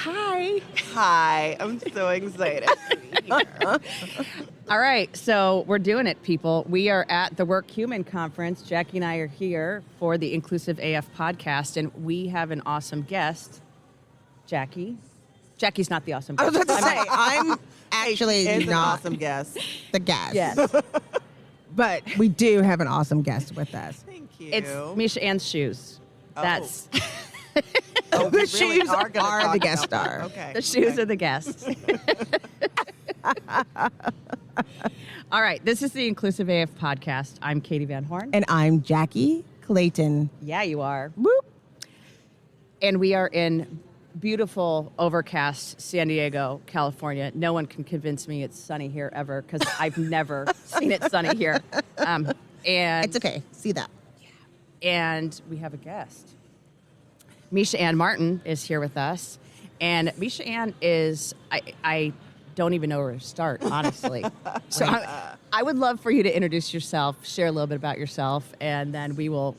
Hi. Hi, I'm so excited to be here. All right, so we're doing it, people. We are at the Workhuman conference. Jackie and I are here for the Inclusive AF podcast, and we have an awesome guest, Jackie. Jackie's not the awesome I guest. was about to say, I'm actually It's an not awesome guest. the guest. Yes. But we do have an awesome guest with us. Thank you. It's Meisha-ann's shoes. Oh. That's Oh, we The really shoes are gonna are talk the guest about star. that. Okay. the shoes okay. are the guests. All right, this is the Inclusive AF podcast. I'm Katie Van Horn. And I'm Jackie Clayton. Yeah, you are. Whoop. And we are in beautiful, overcast San Diego, California. No one can convince me it's sunny here ever because I've never seen it sunny here. And It's okay. See that. And we have a guest. Meisha-ann Martin is here with us. And Meisha-ann is, I don't even know where to start, honestly. So I would love for you to introduce yourself, share a little bit about yourself, and then we will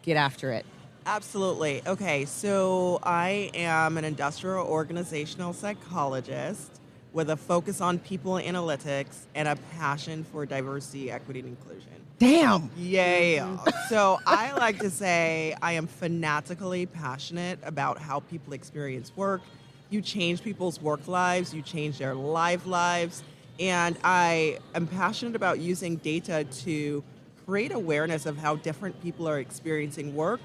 get after it. Absolutely. Okay, so I am an industrial organizational psychologist with a focus on people analytics and a passion for diversity, equity, and inclusion. Damn. Yeah. So I like to say I am fanatically passionate about how people experience work. You change people's work lives, you change their lives. And I am passionate about using data to create awareness of how different people are experiencing work,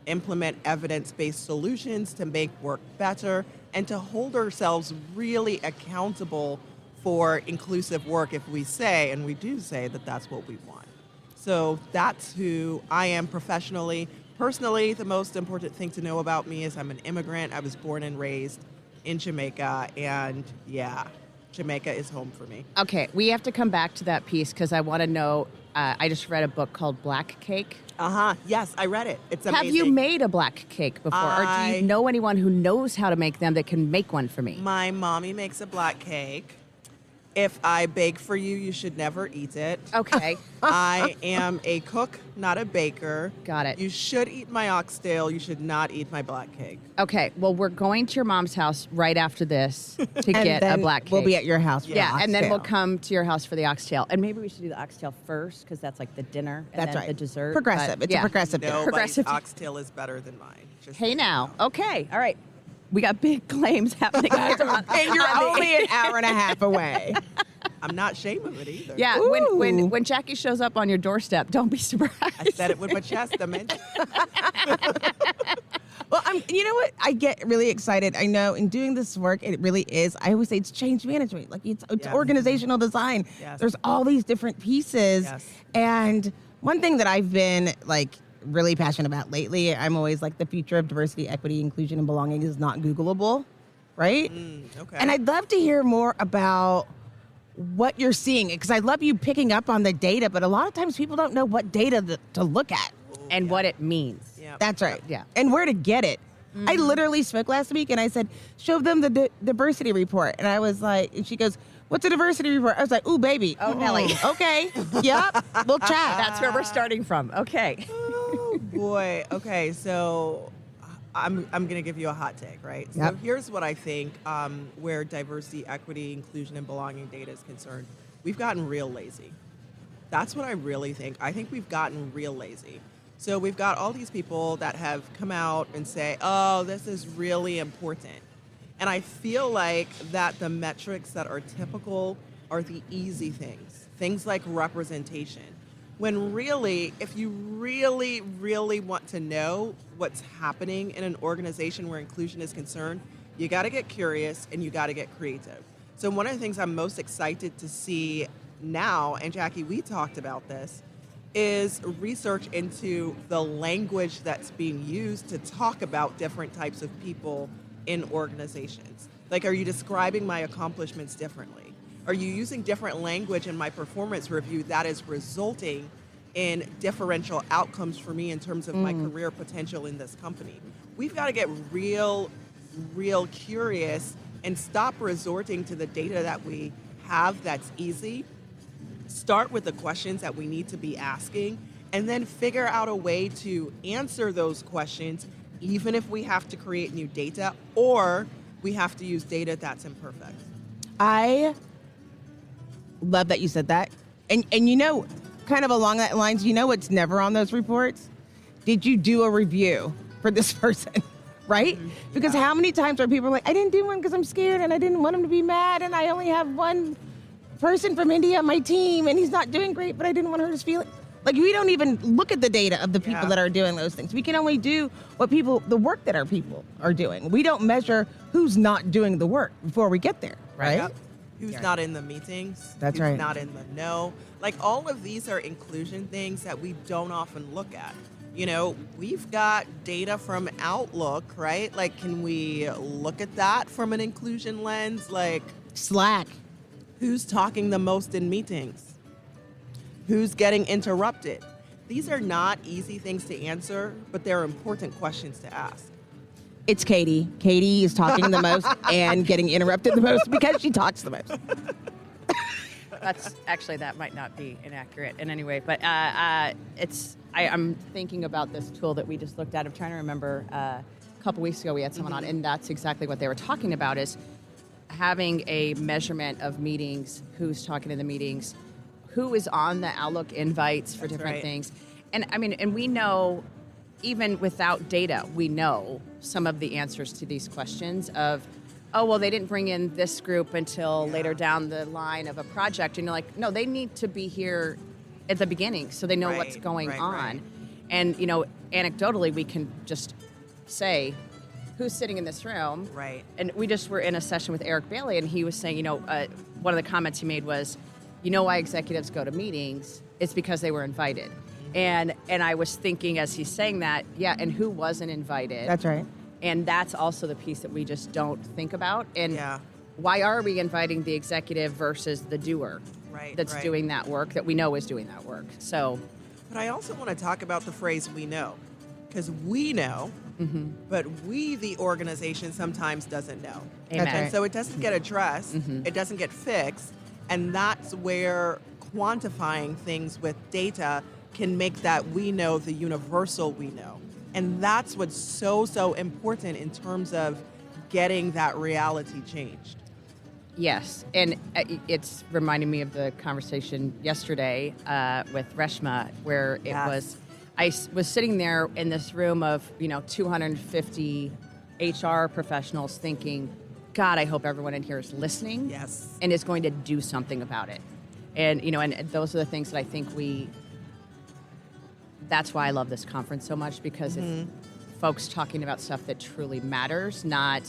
implement evidence-based solutions to make work better, and to hold ourselves really accountable for inclusive work if we say, and we do say, that that's what we want. So that's who I am professionally. Personally, the most important thing to know about me is I'm an immigrant. I was born and raised in Jamaica, and yeah, Jamaica is home for me. Okay, we have to come back to that piece because I want to know, I just read a book called Black Cake. Yes, I read it. It's amazing. Have you made a black cake before? Or do I- you know anyone who knows how to make them that can make one for me? My mommy makes a black cake. If I bake for you, you should never eat it. Okay, I am a cook, not a baker. got it. You should eat my oxtail. You should not eat my black cake. Okay, well, we're going to your mom's house right after this to And get a then black cake. we'll be at your house for Yeah, the and then we'll oxtail. come to your house for the oxtail. And maybe we should do the oxtail first because that's like the dinner and That's then right. the dessert. Progressive. But, It's yeah. a progressive dinner. Nobody's Progressive. oxtail is better than mine. Just Hey so you now. know. Okay, all right. We got big claims happening. And you're only an hour and a half away. I'm not ashamed of it either. Yeah, Ooh. when Jackie shows up on your doorstep, don't be surprised. I said it with my chest. I meant it. Well, you know what? I get really excited. I know in doing this work, it really is. I always say it's change management. Like it's Yes. organizational design. Yes. There's all these different pieces. Yes. And one thing that I've been like really passionate about lately, I'm always like the future of diversity, equity, inclusion, and belonging is not Googleable, right? Okay. And I'd love to hear more about what you're seeing because I love you picking up on the data, but a lot of times people don't know what data to look at. And what it means. Yeah. That's right. Yeah. And where to get it. I literally spoke last week and I said, show them the diversity report. And I was like, and she goes, what's a diversity report? I was like, ooh, baby. Oh, Nelly. Okay. Yep. We'll chat. That's where we're starting from. Okay. Oh boy. Okay, so I'm gonna give you a hot take, right? Yep. So here's what I think where diversity, equity, inclusion, and belonging data is concerned. We've gotten real lazy. That's what I really think. I think we've gotten real lazy. So we've got all these people that have come out and say, oh, this is really important. And I feel like that the metrics that are typical are the easy things like representation. When really, if you really, really want to know what's happening in an organization where inclusion is concerned, you got to get curious and you got to get creative. So one of the things I'm most excited to see now, and Jackie, we talked about this, is research into the language that's being used to talk about different types of people in organizations. Like, are you describing my accomplishments differently? Are you using different language in my performance review that is resulting in differential outcomes for me in terms of my career potential in this company? We've got to get real curious and stop resorting to the data that we have that's easy. Start with the questions that we need to be asking, and then figure out a way to answer those questions, even if we have to create new data or we have to use data that's imperfect. I love that you said that. And you know, kind of along that lines, you know what's never on those reports? Did you do a review for this person? Right? Because how many times are people like, I didn't do one because I'm scared and I didn't want him to be mad and I only have one person from India on my team and he's not doing great, but I didn't want to hurt his feelings. Like, we don't even look at the data of the people that are doing those things. We can only do the work that our people are doing. We don't measure who's not doing the work before we get there, right? Yep. Who's not in the meetings. That's who's right. not in the know. Like, all of these are inclusion things that we don't often look at. You know, we've got data from Outlook, right? Like, can we look at that from an inclusion lens? Like, Slack. who's talking the most in meetings? Who's getting interrupted? These are not easy things to answer, but they're important questions to ask. It's Katie. Katie is talking the most and getting interrupted the most because she talks the most. That's actually, that might not be inaccurate in any way, but I'm thinking about this tool that we just looked at. I'm trying to remember a couple weeks ago we had someone on, and that's exactly what they were talking about, is having a measurement of meetings, who's talking in the meetings, who is on the Outlook invites for different things. And I mean, and we know, even without data, we know some of the answers to these questions of, oh, well, they didn't bring in this group until later down the line of a project. And you're like, no, they need to be here at the beginning so they know what's going on. Right. And, you know, anecdotally, we can just say, who's sitting in this room? Right. And we just were in a session with Eric Bailey, and he was saying, you know, one of the comments he made was, you know why executives go to meetings? It's because they were invited. And I was thinking as he's saying that, and who wasn't invited? That's right. And that's also the piece that we just don't think about. And Yeah. why are we inviting the executive versus the doer that's right. doing that work, that we know is doing that work? So, But I also want to talk about the phrase "we know," because we know, but we, the organization, sometimes doesn't know. Amen. And so it doesn't get addressed, it doesn't get fixed, and that's where quantifying things with data can make that we know the universal we know. And that's what's so important in terms of getting that reality changed. yes. And it's reminding me of the conversation yesterday with Reshma, where it was, I was sitting there in this room of, 250 HR professionals thinking, God, I hope everyone in here is listening and is going to do something about it. And, and those are the things that I think that's why I love this conference so much, because it's folks talking about stuff that truly matters, not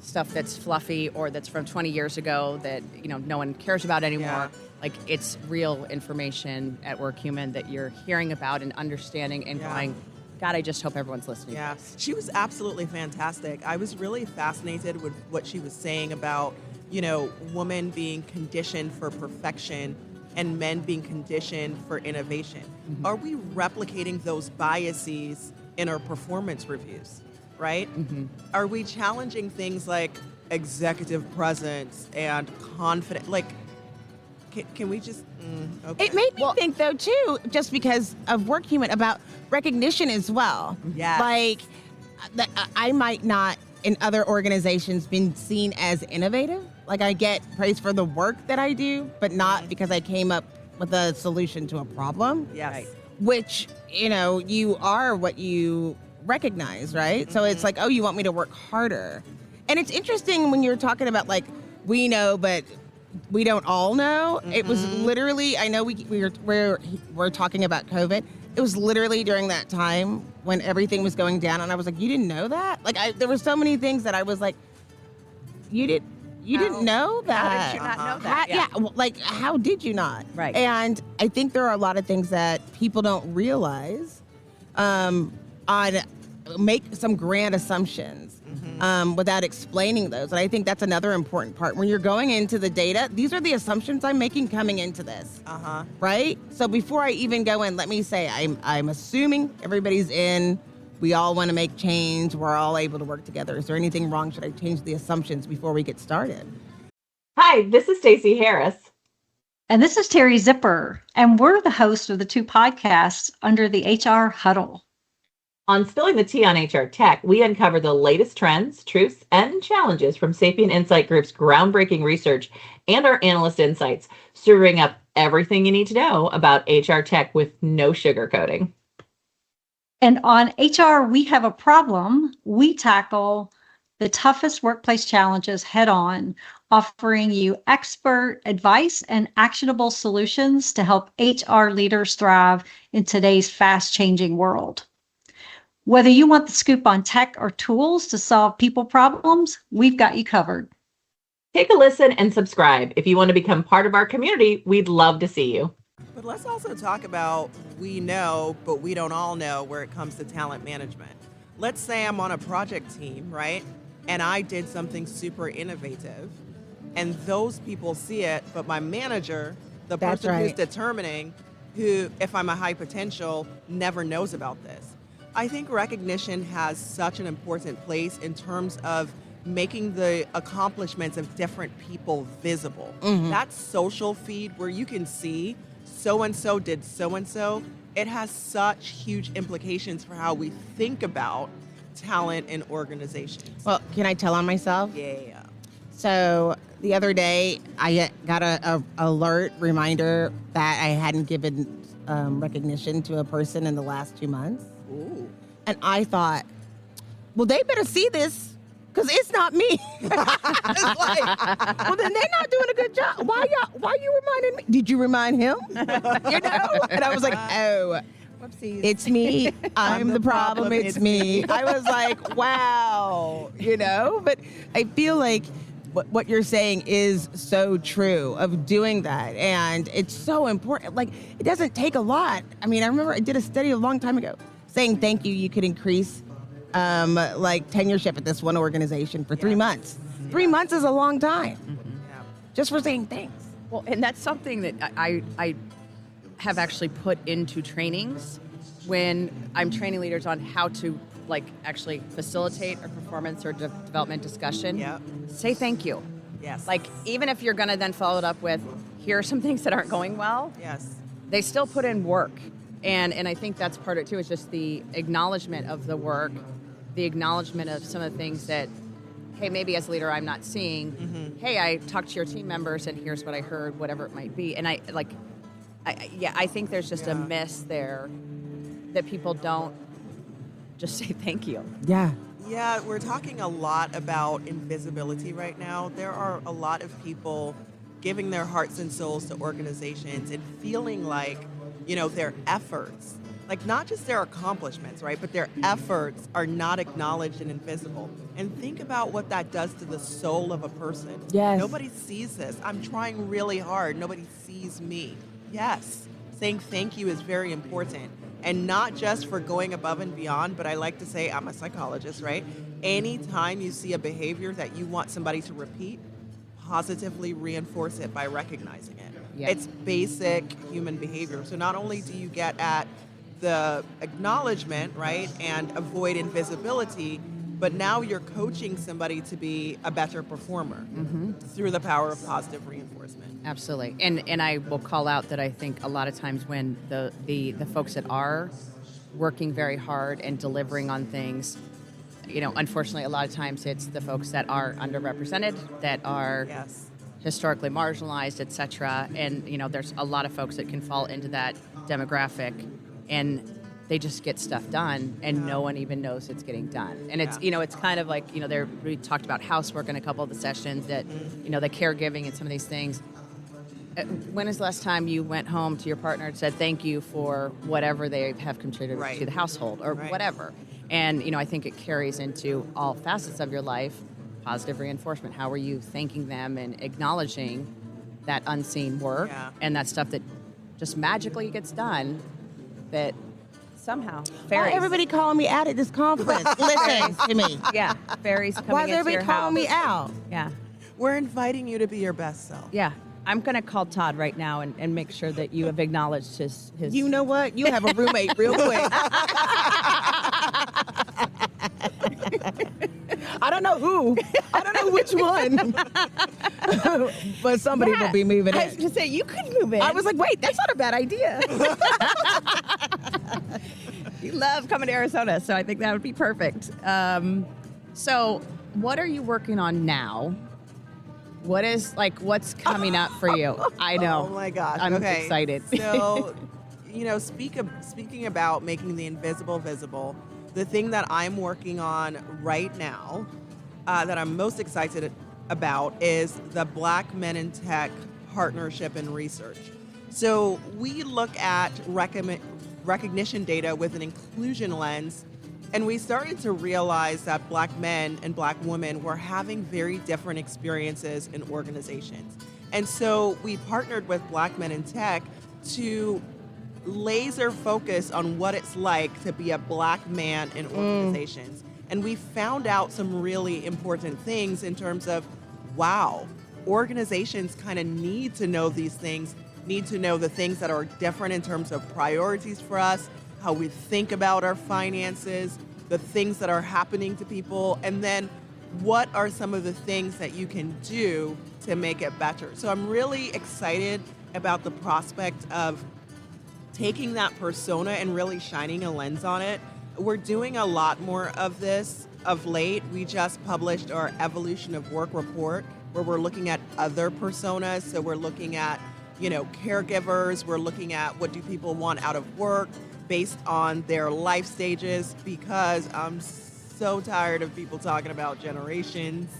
stuff that's fluffy or that's from 20 years ago that, no one cares about anymore. Yeah. Like, it's real information at Workhuman that you're hearing about and understanding and going, God, I just hope everyone's listening. Yeah, she was absolutely fantastic. I was really fascinated with what she was saying about, women being conditioned for perfection and men being conditioned for innovation. Are we replicating those biases in our performance reviews, right? Are we challenging things like executive presence and confidence? Like, can we just, okay. It made me think, though, too, just because of Workhuman, about recognition as well. Yes. Like, I might not, in other organizations, been seen as innovative. Like, I get praise for the work that I do, but not because I came up with a solution to a problem. Yes. Right. Which, you are what you recognize, right? So it's like, oh, you want me to work harder. And it's interesting when you're talking about, like, we know, but we don't all know. It was literally, I know we're talking about COVID. It was literally during that time when everything was going down, and I was like, you didn't know that? Like, there were so many things that I was like, you didn't know that? How did you not know that? Like, how did you not? Right. And I think there are a lot of things that people don't realize make some grand assumptions without explaining those. And I think that's another important part. When you're going into the data, these are the assumptions I'm making coming into this. Right? So before I even go in, let me say I'm assuming everybody's in. We all want to make change. We're all able to work together. Is there anything wrong? Should I change the assumptions before we get started? Hi, this is Stacey Harris. And this is Terry Zipper. And we're the host of the two podcasts under the HR Huddle. On Spilling the Tea on HR Tech, we uncover the latest trends, truths, and challenges from Sapient Insight Group's groundbreaking research and our analyst insights, serving up everything you need to know about HR tech with no sugarcoating. And on HR, we have a problem. We tackle the toughest workplace challenges head on, offering you expert advice and actionable solutions to help HR leaders thrive in today's fast-changing world. Whether you want the scoop on tech or tools to solve people problems, we've got you covered. Take a listen and subscribe. If you want to become part of our community, we'd love to see you. But let's also talk about we know, but we don't all know where it comes to talent management. Let's say I'm on a project team, right? And I did something super innovative, and those people see it, but my manager, the That's person who's right. determining who, if I'm a high potential, never knows about this. I think recognition has such an important place in terms of making the accomplishments of different people visible. That social feed where you can see so-and-so did so-and-so, it has such huge implications for how we think about talent in organizations. Well, can I tell on myself? Yeah. So the other day, I got a alert reminder that I hadn't given recognition to a person in the last 2 months. Ooh. And I thought, well, they better see this because it's not me. It's like, well, then they're not doing a good job. Why you reminding me? Did you remind him? You know? And I was like, oh, Whoopsies. it's me. I'm the problem. It's me. I was like, wow, you know? But I feel like what you're saying is so true of doing that. And it's so important. Like, it doesn't take a lot. I mean, I remember I did a study a long time ago saying thank you could increase like tenureship at this one organization for 3 months. 3 months is a long time Yeah. just for saying thanks. Well, and that's something that I have actually put into trainings when I'm training leaders on how to like actually facilitate a performance or development discussion. Yep. Say thank you. Yes. Like, even if you're going to then follow it up with, here are some things that aren't going well, Yes. they still put in work. And I think that's part of it too, is just the acknowledgement of the work, the acknowledgement of some of the things that, hey, maybe as a leader I'm not seeing. Hey, I talked to your team members and here's what I heard, whatever it might be. And I think there's just a miss there that people don't just say thank you. Yeah. Yeah, we're talking a lot about invisibility right now. There are a lot of people giving their hearts and souls to organizations and feeling like, you know, their efforts, like not just their accomplishments, right, but their efforts are not acknowledged and invisible. And think about what that does to the soul of a person. Yes. Nobody sees this. I'm trying really hard. Nobody sees me. Yes, saying thank you is very important. And not just for going above and beyond, but I like to say, I'm a psychologist, right? Anytime you see a behavior that you want somebody to repeat, positively reinforce it by recognizing it. Yeah. It's basic human behavior. So not only do you get at the acknowledgement, right, and avoid invisibility, but now you're coaching somebody to be a better performer through the power of positive reinforcement. Absolutely. And I will call out that I think a lot of times when the folks that are working very hard and delivering on things, you know, unfortunately, a lot of times it's the folks that are underrepresented, that are Yes. historically marginalized, et cetera. And, you know, there's a lot of folks that can fall into that demographic and they just get stuff done and no one even knows it's getting done. And it's, you know, it's kind of like, you know, we talked about housework in a couple of the sessions that, you know, the caregiving and some of these things. When is the last time you went home to your partner and said thank you for whatever they have contributed Right. to the household or Right. whatever? And, you know, I think it carries into all facets of your life, positive reinforcement. How are you thanking them and acknowledging that unseen work and that stuff that just magically gets done that somehow Why fairies. everybody calling me out at this conference? Listen to me. Yeah, fairies coming Why is into everybody your calling me house. out? Yeah, We're inviting you to be your best self. yeah. I'm going to call Todd right now and make sure that you have acknowledged his You know what? You have a roommate real quick. I don't know who. I don't know which one. But somebody will be moving I was in. going to say, you could move in. I was like, wait, that's not a bad idea. You love coming to Arizona, so I think that would be perfect. So what are you working on now? What's coming up for you? I know. Oh my gosh. I'm okay. excited. So, speaking about making the invisible visible, the thing that I'm working on right now that I'm most excited about is the Black Men in Tech Partnership and Research. So we look at recognition data with an inclusion lens, and we started to realize that Black men and Black women were having very different experiences in organizations. And so we partnered with Black Men in Tech to laser focus on what it's like to be a Black man in organizations. And we found out some really important things in terms of, wow, organizations kind of need to know these things, need to know the things that are different in terms of priorities for us, how we think about our finances, the things that are happening to people, and then what are some of the things that you can do to make it better. So I'm really excited about the prospect of taking that persona and really shining a lens on it. We're doing a lot more of this of late. We just published our Evolution of Work report, where we're looking at other personas. So we're looking at, caregivers. We're looking at what do people want out of work based on their life stages, because I'm so tired of people talking about generations.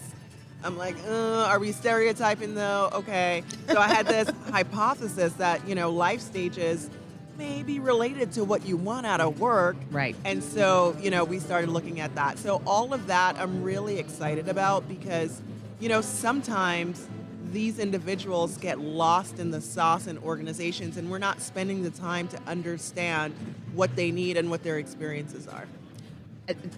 I'm like, are we stereotyping though? Okay. So I had this hypothesis that, life stages may be related to what you want out of work. Right. And so, we started looking at that. So all of that I'm really excited about because, sometimes these individuals get lost in the sauce in organizations, and we're not spending the time to understand what they need and what their experiences are.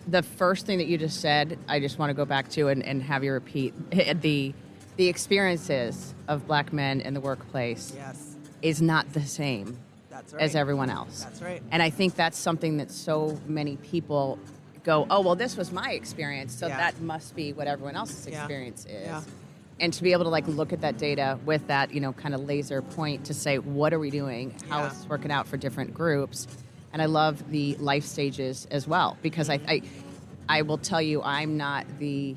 The first thing that you just said, I just want to go back to and have you repeat the experiences of Black men in the workplace. Yes. Is not the same. That's right. As everyone else. That's right. And I think that's something that so many people go, oh, well, this was my experience, so that must be what everyone else's experience is. Yeah. And to be able to look at that data with that, kind of laser point to say, what are we doing? How is this working out for different groups? And I love the life stages as well, because I will tell you, I'm not the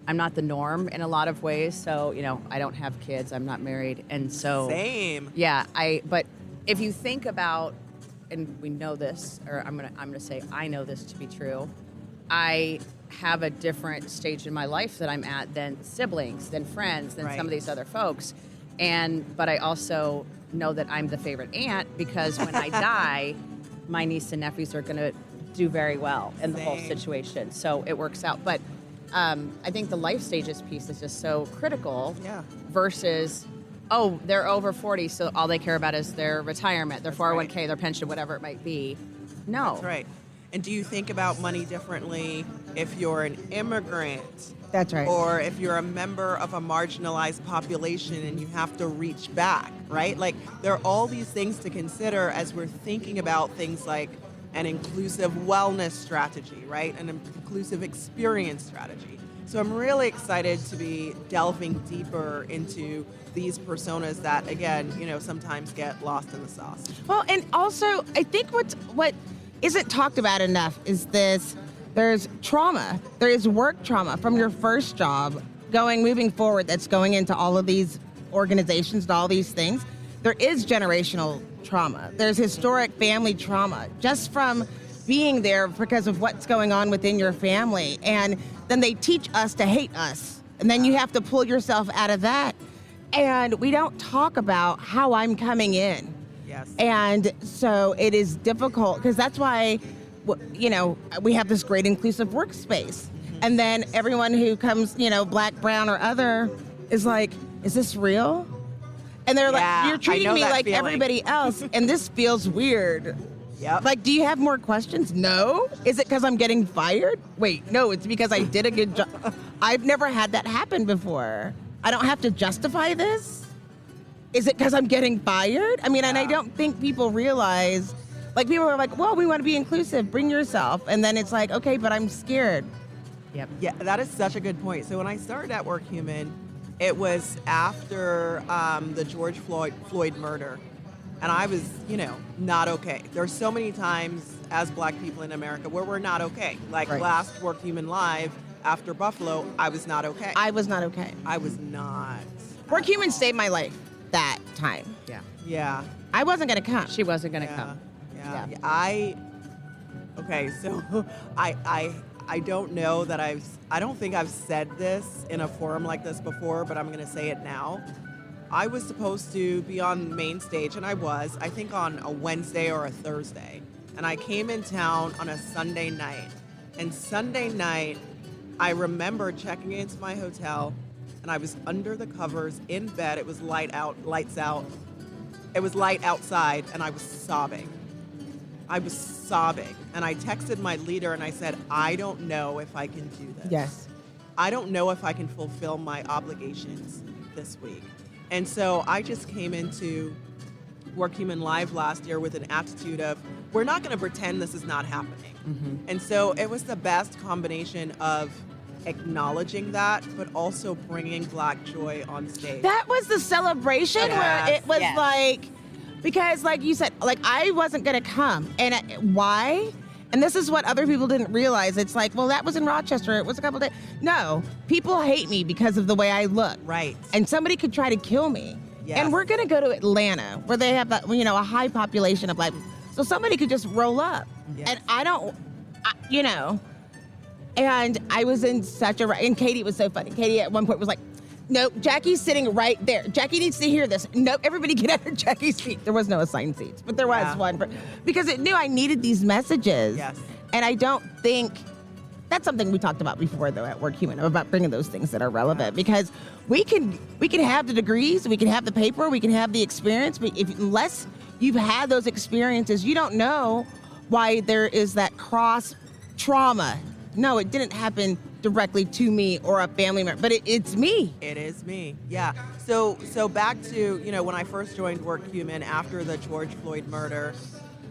norm in a lot of ways. So, I don't have kids, I'm not married. And so Same. Yeah, but if you think about, and we know this, or I'm gonna say I know this to be true, I have a different stage in my life that I'm at than siblings, than friends, than some of these other folks. But I also know that I'm the favorite aunt, because when I die, my niece and nephews are gonna do very well in the whole situation. So it works out. But I think the life stages piece is just so critical versus, oh, they're over 40, so all they care about is their retirement, their 401k, their pension, whatever it might be. No. That's right. And do you think about money differently if you're an immigrant? That's right. Or if you're a member of a marginalized population and you have to reach back, right? There are all these things to consider as we're thinking about things like an inclusive wellness strategy, right? An inclusive experience strategy. So I'm really excited to be delving deeper into these personas that, again, sometimes get lost in the sauce. Well, and also, I think what isn't talked about enough is there's trauma. There is work trauma from your first job moving forward that's going into all of these organizations and all these things. There is generational trauma. There's historic family trauma just from being there because of what's going on within your family. And then they teach us to hate us. And then you have to pull yourself out of that. And we don't talk about how I'm coming in. Yes. And so it is difficult, because that's why, we have this great inclusive workspace. Mm-hmm. And then everyone who comes, Black, brown, or other is like, is this real? And they're like, you're treating me like everybody else, and this feels weird. Yep. Do you have more questions? No. Is it because I'm getting fired? Wait, no, it's because I did a good job. I've never had that happen before. I don't have to justify this? Is it because I'm getting fired? I mean, and I don't think people realize, people are like, well, we want to be inclusive, bring yourself. And then it's like, okay, but I'm scared. Yep. Yeah, that is such a good point. So when I started at Workhuman, it was after the George Floyd murder. And I was, not okay. There's so many times as Black people in America where we're not okay. Like Right. last Workhuman Live after Buffalo, I was not okay. I was not okay. I was not. Workhuman saved my life that time. Yeah. Yeah. I wasn't going to come. She wasn't going to Yeah. come. Yeah. Yeah. Okay, so I don't know that I don't think I've said this in a forum like this before, but I'm going to say it now. I was supposed to be on the main stage, and I was, I think on a Wednesday or a Thursday. And I came in town on a Sunday night. And Sunday night, I remember checking into my hotel, and I was under the covers in bed. It was lights out. It was light outside, and I was sobbing. And I texted my leader, and I said, I don't know if I can do this. Yes. I don't know if I can fulfill my obligations this week. And so I just came into Workhuman Live last year with an attitude of, we're not going to pretend this is not happening. Mm-hmm. And so it was the best combination of acknowledging that, but also bringing Black joy on stage. That was the celebration where it was Yes. like, because like you said, like I wasn't going to come. And why? And this is what other people didn't realize. It's like, well, that was in Rochester. It was a couple days. No, people hate me because of the way I look. Right. And somebody could try to kill me. Yes. And we're going to go to Atlanta where they have that, a high population of Black. So somebody could just roll up. Yes. And and I was in such a, and Katie was so funny. Katie at one point was like, nope, Jackie's sitting right there. Jackie needs to hear this. Nope, everybody get under Jackie's seat. There was no assigned seats, but there was Yeah. one because it knew I needed these messages. Yes. And I don't think that's something we talked about before, though, at Workhuman, about bringing those things that are relevant because we can have the degrees, we can have the paper, we can have the experience, but unless you've had those experiences, you don't know why there is that cross trauma. No, it didn't happen directly to me or a family member, but it's me. It is me. Yeah. So back to, when I first joined Workhuman after the George Floyd murder,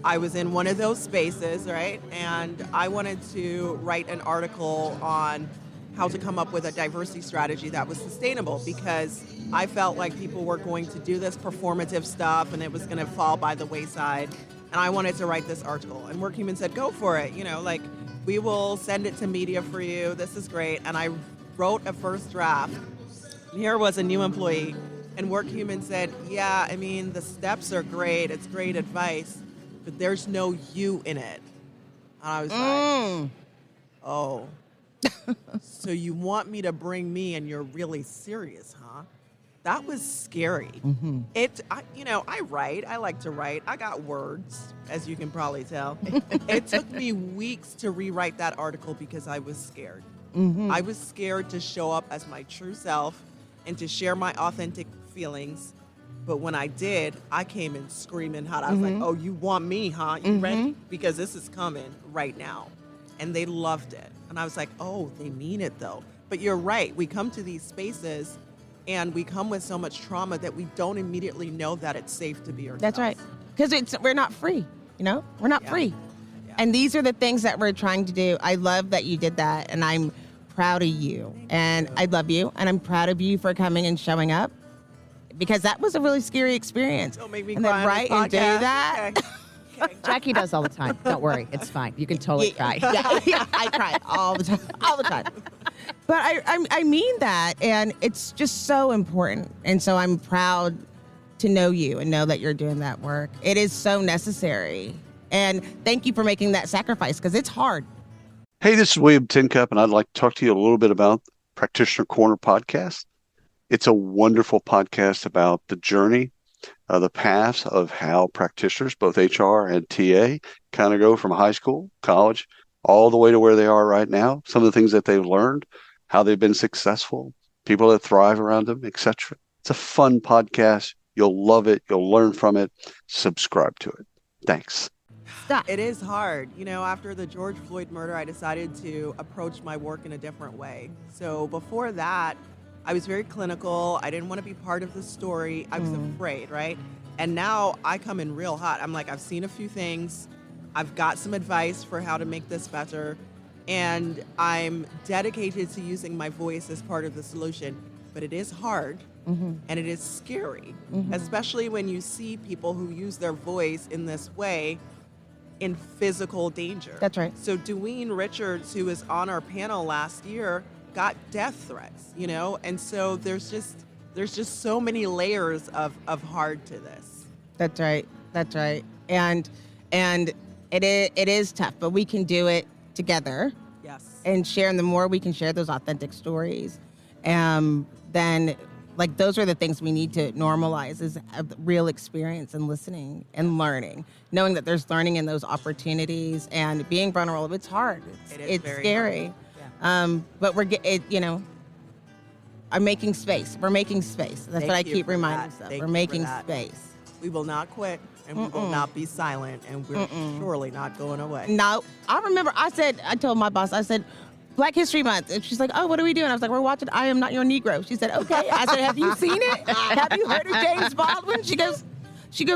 I was in one of those spaces, right? And I wanted to write an article on how to come up with a diversity strategy that was sustainable because I felt like people were going to do this performative stuff and it was going to fall by the wayside. And I wanted to write this article. And Workhuman said, go for it. We will send it to media for you. This is great. And I wrote a first draft. And here was a new employee. And Workhuman said, yeah, the steps are great. It's great advice. But there's no you in it. And I was like, oh. So you want me to bring me and you're really serious, huh? That was scary. Mm-hmm. I write. I like to write. I got words, as you can probably tell. It took me weeks to rewrite that article because I was scared. Mm-hmm. I was scared to show up as my true self and to share my authentic feelings. But when I did, I came in screaming hot. I was like, oh, you want me, huh? You ready? Because this is coming right now. And they loved it. And I was like, oh, they mean it though. But you're right. We come to these spaces and we come with so much trauma that we don't immediately know that it's safe to be ourselves. That's right. Because we're not free, We're not free. Yeah. And these are the things that we're trying to do. I love that you did that, and I'm proud of you. I love you, and I'm proud of you for coming and showing up because that was a really scary experience. Don't make me and cry then on write this and do podcast. that. Okay. Jackie does all the time. Don't worry. It's fine. You can totally cry. Yeah, I cry all the time. But I mean that, and it's just so important. And so I'm proud to know you and know that you're doing that work. It is so necessary. And thank you for making that sacrifice because it's hard. Hey, this is William Tincup, and I'd like to talk to you a little bit about Practitioner Corner podcast. It's a wonderful podcast about the journey, the paths of how practitioners, both HR and TA, kind of go from high school, college, all the way to where they are right now. Some of the things that they've learned, how they've been successful, people that thrive around them, etc. It's a fun podcast. You'll love it. You'll learn from it. Subscribe to it. Thanks. Stop. It is hard. After the George Floyd murder, I decided to approach my work in a different way. So before that, I was very clinical. I didn't want to be part of the story. I was afraid, right? And now I come in real hot. I'm like, I've seen a few things. I've got some advice for how to make this better. And I'm dedicated to using my voice as part of the solution. But it is hard and it is scary, especially when you see people who use their voice in this way in physical danger. That's right. So Dwayne Richards, who was on our panel last year, got death threats, and so there's just so many layers of hard to this. That's right. That's right. And it is tough, but we can do it together. Yes. And share. And the more we can share those authentic stories, then like those are the things we need to normalize is a real experience and listening and learning, knowing that there's learning in those opportunities and being vulnerable. It's hard. It's very scary. hard. Yeah. But I'm making space. We're making space. That's Thank what I you keep for reminding that. myself. Thank We're you for making that. space. We will not quit, and we will not be silent, and we're surely not going away. No, I remember I told my boss, I said, Black History Month. And she's like, oh, what are we doing? I was like, we're watching I Am Not Your Negro. She said, okay. I said, have you seen it? Have you heard of James Baldwin? She goes,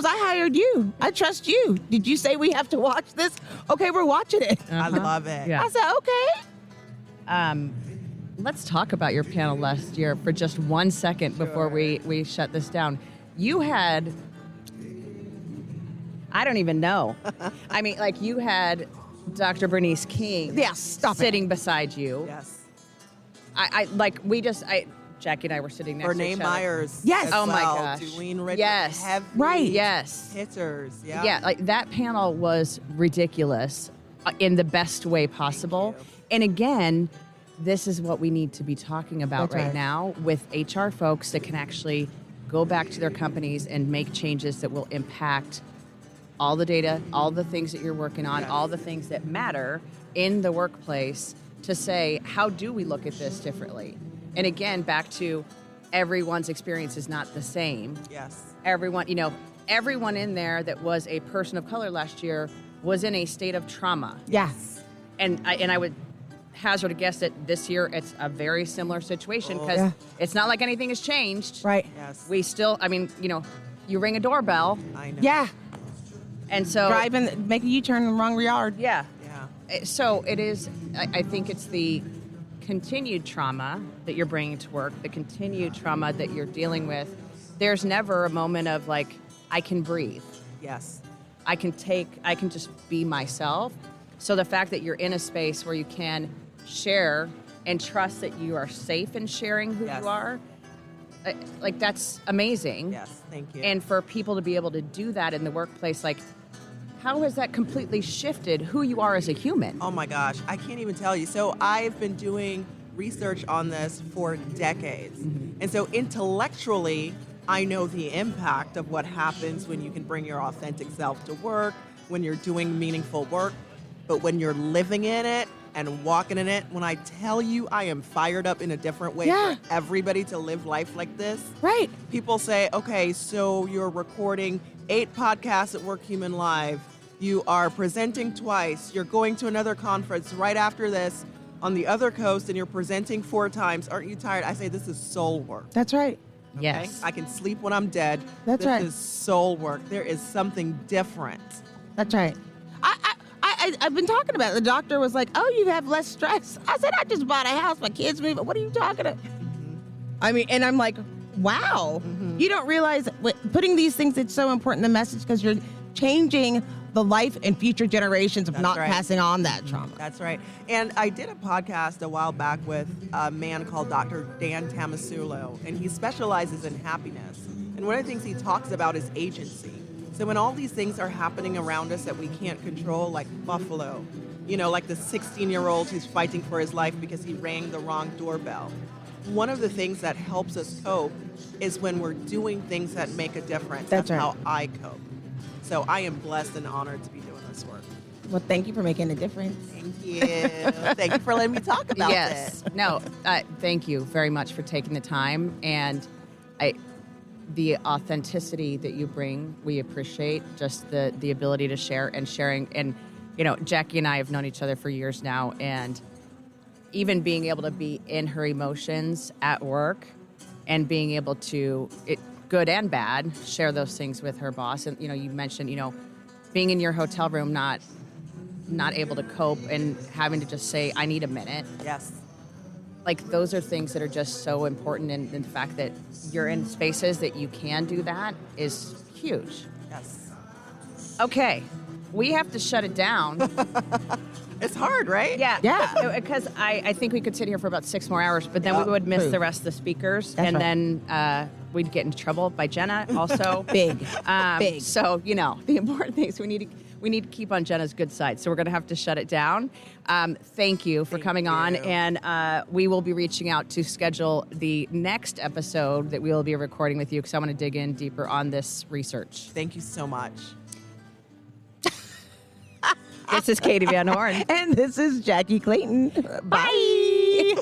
I hired you. I trust you. Did you say we have to watch this? Okay, we're watching it. I love it. Yeah. I said, okay. Let's talk about your panel last year for just 1 second before we shut this down. You had, I don't even know. I mean, like you had Dr. Bernice King sitting beside you. Yes. Jackie and I were sitting next to Brene each other. Myers. Yes. as Oh my well. gosh. Dwayne Richards. Yes. Heavy Right. Yes. hitters. Yeah. Yeah, like that panel was ridiculous in the best way possible. Thank you. And again, this is what we need to be talking about That's right right. now with HR folks that can actually go back to their companies and make changes that will impact all the data, all the things that you're working on, Yes. all the things that matter in the workplace to say, how do we look at this differently? And again, back to everyone's experience is not the same. Yes. Everyone in there that was a person of color last year was in a state of trauma. Yes. And I would hazard a guess that this year it's a very similar situation because Yeah. it's not like anything has changed. Right. Yes. We still, you ring a doorbell, I know. Yeah. and so Driving, make a U-turn in the wrong yard. yeah. Yeah. So it is. I think it's the continued trauma that you're bringing to work, the continued trauma that you're dealing with. There's never a moment of like, I can breathe. Yes. I can just be myself. So the fact that you're in a space where you can share and trust that you are safe in sharing who Yes. you are, like that's amazing. Yes. Thank you. And for people to be able to do that in the workplace, like how has that completely shifted who you are as a human? oh my gosh, I can't even tell you. So I've been doing research on this for decades. And so intellectually, I know the impact of what happens when you can bring your authentic self to work, when you're doing meaningful work. But when you're living in it and walking in it, when I tell you I am fired up in a different way Yeah. for everybody to live life like this, Right. people say, okay, so you're recording 8 podcasts at Workhuman Live. You are presenting twice. You're going to another conference right after this on the other coast and you're presenting 4 times. Aren't you tired? I say, this is soul work. That's right. Okay? Yes. I can sleep when I'm dead. That's this right. is soul work. There is something different. That's right. I've been talking about it. The doctor was like, oh, you have less stress. I said, I just bought a house. My kids moved. What are you talking about? I mean, and I'm like, wow. You don't realize putting these things, it's so important, the message, because you're changing the life and future generations of That's not right. passing on that trauma. That's right. And I did a podcast a while back with a man called Dr. Dan Tamasulo, and he specializes in happiness. And one of the things he talks about is agency. So when all these things are happening around us that we can't control, like Buffalo, like the 16-year-old who's fighting for his life because he rang the wrong doorbell. One of the things that helps us cope is when we're doing things that make a difference. That's right. how I cope. So I am blessed and honored to be doing this work. Well, thank you for making a difference. Thank you. Thank you for letting me talk about Yes. this. No, thank you very much for taking the time. And the authenticity that you bring, we appreciate. Just the ability to share and sharing. And, Jackie and I have known each other for years now. And even being able to be in her emotions at work and being able to, good and bad, share those things with her boss. And, you mentioned, being in your hotel room, not able to cope and having to just say, I need a minute. Yes. Like those are things that are just so important, and the fact that you're in spaces that you can do that is huge. Yes. Okay, we have to shut it down. It's hard, right? Yeah. Because I think we could sit here for about 6 more hours, but then Yep. we would miss True. the rest of the speakers, That's and right. then we'd get into trouble by Jenna also. Big. Big. So, the important thing is we need to keep on Jenna's good side. So we're going to have to shut it down. Thank you for coming on. you. And we will be reaching out to schedule the next episode that we will be recording with you because I want to dig in deeper on this research. Thank you so much. This is Katie Van Horn. And this is Jackie Clayton. Bye.